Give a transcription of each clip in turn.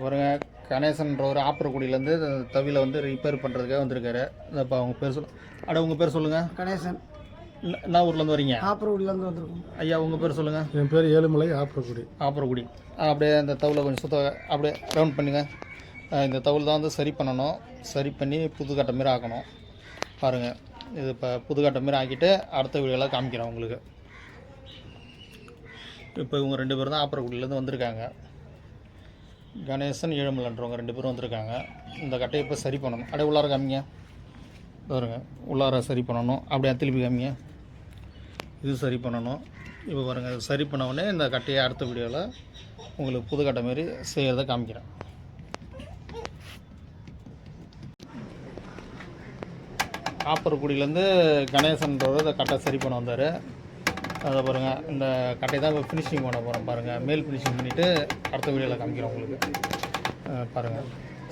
பாருங்கள், கணேசன்ற ஒரு ஆப்பரக்குடியிலேருந்து தவியில் வந்து ரிப்பேர் பண்ணுறதுக்காக வந்திருக்காரு. இப்போ அவங்க பேர் உங்கள் பேர் சொல்லுங்கள். கணேசன். என்ன ஊர்லேருந்து வரீங்க? ஆப்பரக்குடியிலேருந்து வந்திருக்கோம். ஐயா உங்கள் பேர் சொல்லுங்கள். என் பேர் ஏழுமலை, ஆப்பரக்குடி. அப்படியே அந்த தவிலை கொஞ்சம் அப்படியே ரவுண்ட் பண்ணுங்கள். இந்த தவில் தான் வந்து சரி பண்ணணும். சரி பண்ணி புதுக்கட்டை மாரி ஆக்கணும். பாருங்கள், இது இப்போ புதுக்கட்டை மாரி ஆக்கிட்டு அடுத்த வீடியோலாம் காமிக்கிறேன் உங்களுக்கு. இப்போ இவங்க 2 பேர் தான் ஆப்பரக்குடியிலேருந்து வந்திருக்காங்க. கணேசன், ஏழுமலைன்றவங்க 2 பேரும் வந்திருக்காங்க. இந்த கட்டையை இப்போ சரி பண்ணணும். அப்படியே உள்ளார காமிங்க. பாருங்க, உள்ளார சரி பண்ணணும். அப்படியே திருப்பி காமிங்க. இது சரி பண்ணணும். இப்போ பாருங்கள், இது சரி பண்ண உடனே இந்த கட்டையை அடுத்த வீடியோவில் உங்களுக்கு புது கட்டை மாரி செய்கிறத காமிக்கிறேன். ஆப்பரக்குடியிலேருந்து கணேசன்றவர் இந்த கட்டை சரி பண்ண வந்தார். அதை பாருங்கள், இந்த கட்டையை தான் இப்போ ஃபினிஷிங் பண்ண போகிறோம். பாருங்கள், மேல் ஃபினிஷிங் பண்ணிவிட்டு அடுத்த வீடியோவில் காமிக்கிறோம் உங்களுக்கு. பாருங்கள்,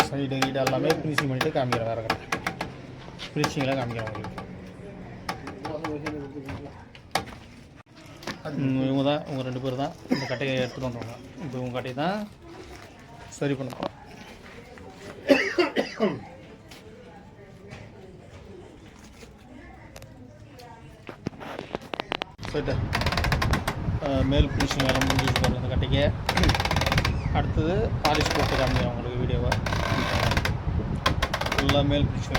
சைடு கீடு எல்லாமே ஃபினிஷிங் பண்ணிவிட்டு காமிக்கிறேன். வேறு கட்டை ஃபினிஷிங்கில் காமிக்கிறேன் உங்களுக்கு. இவங்க 2 பேர் தான் இந்த கட்டையை எடுத்துகிட்டு வந்தவங்க. இப்போ இவங்க கட்டையை தான் சரி பண்ண போகிறோம். சரி, மேல் ஃபினிஷிங் வேலை முடிஞ்சிச்சு பாருங்கள் இந்த கட்டைக்கு. அடுத்தது பாலிஷ் போட்டு காமிக்கிறேன் உங்களுக்கு வீடியோவை. ஃபுல்லாக மேல் ஃபினிஷிங்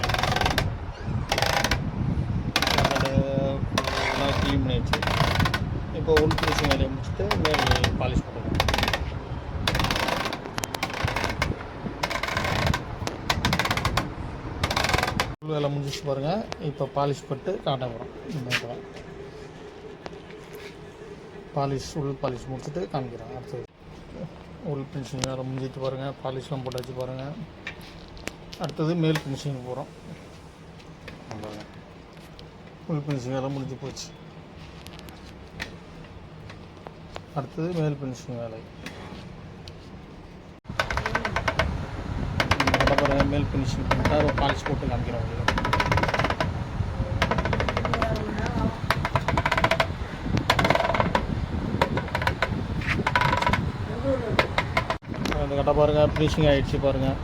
வேலை ஃபுல்லாக க்ளீன் பண்ணி வச்சு இப்போ உள் ஃபினிஷிங் வேலையை முடிச்சுட்டு மேல் பாலிஷ் போட்டுருக்கோம். உள் வேலை முடிஞ்சிச்சு பாருங்கள். இப்போ பாலிஷ் போட்டு காட்ட போகிறோம். உள் பாலிஷ் முடிச்சுட்டு காமிக்கிறேன். அடுத்தது உள் ஃபினிஷிங் வேலை முடிஞ்சிட்டு பாருங்கள். பாலிஷ்லாம் போட்டாச்சு பாருங்கள். அடுத்தது மேல் ஃபினிஷிங் போகிறோம். பாருங்கள், உள் ஃபினிஷிங் வேலை முடிஞ்சு போச்சு. அடுத்தது மேல் ஃபினிஷிங் வேலை. பாருங்கள், மேல் ஃபினிஷிங் பண்ணிட்டா ஒரு பாலிஷ் போட்டு காமிக்கிறோம் உங்களுக்கு. அந்த கட்டை பாருங்கள், ஃபினிஷிங் ஆகிடுச்சு பாருங்கள்.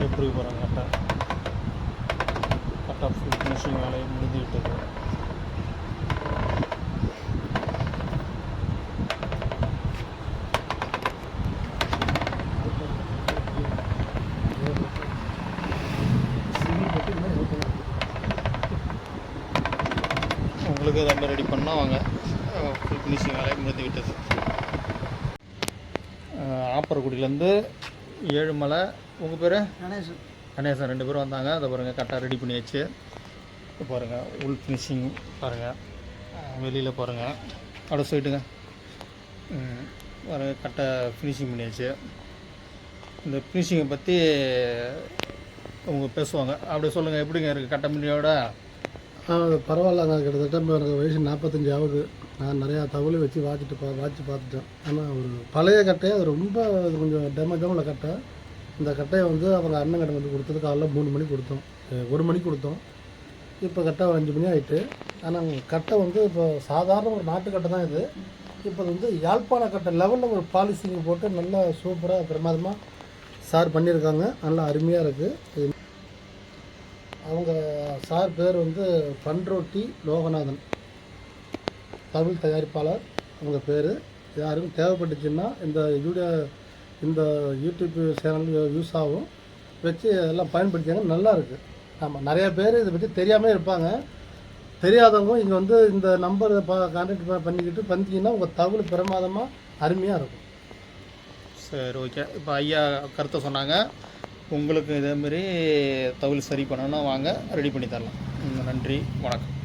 எப்படி பாருங்கள், கட்டை ஃபுல் ஃபினிஷிங் வேலையை முடிஞ்சு விட்டது. உங்களுக்கு ரொம்ப ரெடி பண்ணால் வாங்க. ஃபுல் ஃபினிஷிங் வேலையை முடிந்து விட்டது. ஆப்பரக்குடியிலேருந்து ஏழுமலை, உங்கள் பேர்? கணேசன் 2 பேரும் வந்தாங்க. அதை பாருங்கள், கரெக்டாக ரெடி பண்ணியாச்சு. பாருங்கள், உள் ஃபினிஷிங் பாருங்கள், வெளியில் பாருங்கள், அப்படியே சொல்லிட்டுங்க. பாருங்கள், கரெக்டாக ஃபினிஷிங் பண்ணியாச்சு. இந்த ஃபினிஷிங்கை பற்றி அவங்க பேசுவாங்க. அப்படியே சொல்லுங்கள், எப்படிங்க இருக்குது கட்டை முன்னையோட? பரவாயில்லங்க. கிட்டத்தட்ட எனக்கு வயசு 45 ஆகுது. நான் நிறையா தவிலை வச்சு வாட்சி பார்த்துட்டேன். ஆனால் ஒரு பழைய கட்டையை அது ரொம்ப கொஞ்சம் டேமேஜாக உள்ள கட்டை. இந்த கட்டையை வந்து அவங்க அண்ணன் கடை வந்து கொடுத்தது காலைல 3 மணிக்கு கொடுத்தோம், 1 மணிக்கு கொடுத்தோம். இப்போ கட்டை 5 மணி ஆகிட்டு. ஆனால் கட்டை வந்து இப்போ சாதாரண ஒரு நாட்டு கட்டை தான் இது. இப்போ வந்து யாழ்ப்பாண கட்டை லெவலில் ஒரு பாலிசிங் போட்டு நல்லா சூப்பராக பிரமாதமாக சார் பண்ணியிருக்காங்க. நல்லா அருமையாக இருக்குது. அவங்க சார் பேர் வந்து பண்ரோட்டி லோகநாதன், தமிழ் தயாரிப்பாளர். அவங்க பேர் யாருக்கும் தேவைப்பட்டுச்சுன்னா இந்த யூடியூப் சேனல் யூஸ் ஆகும், வச்சு எல்லாம் பயன்படுத்தியாங்க. நல்லா இருக்குது. ஆமாம், நிறையா பேர் இதை பற்றி தெரியாமல் இருப்பாங்க. தெரியாதவங்க இங்கே வந்து இந்த நம்பரை கான்டாக்ட் பண்ணிக்கிட்டு வந்தீங்கன்னா உங்கள் தகவல் பிரமாதமாக அருமையாக இருக்கும். சரி, ஓகே. இப்போ ஐயா கருத்தை சொன்னாங்க. உங்களுக்கு இதேமாரி தவில் சரி பண்ணணும்னா வாங்க, ரெடி பண்ணி தரலாம். நன்றி, வணக்கம்.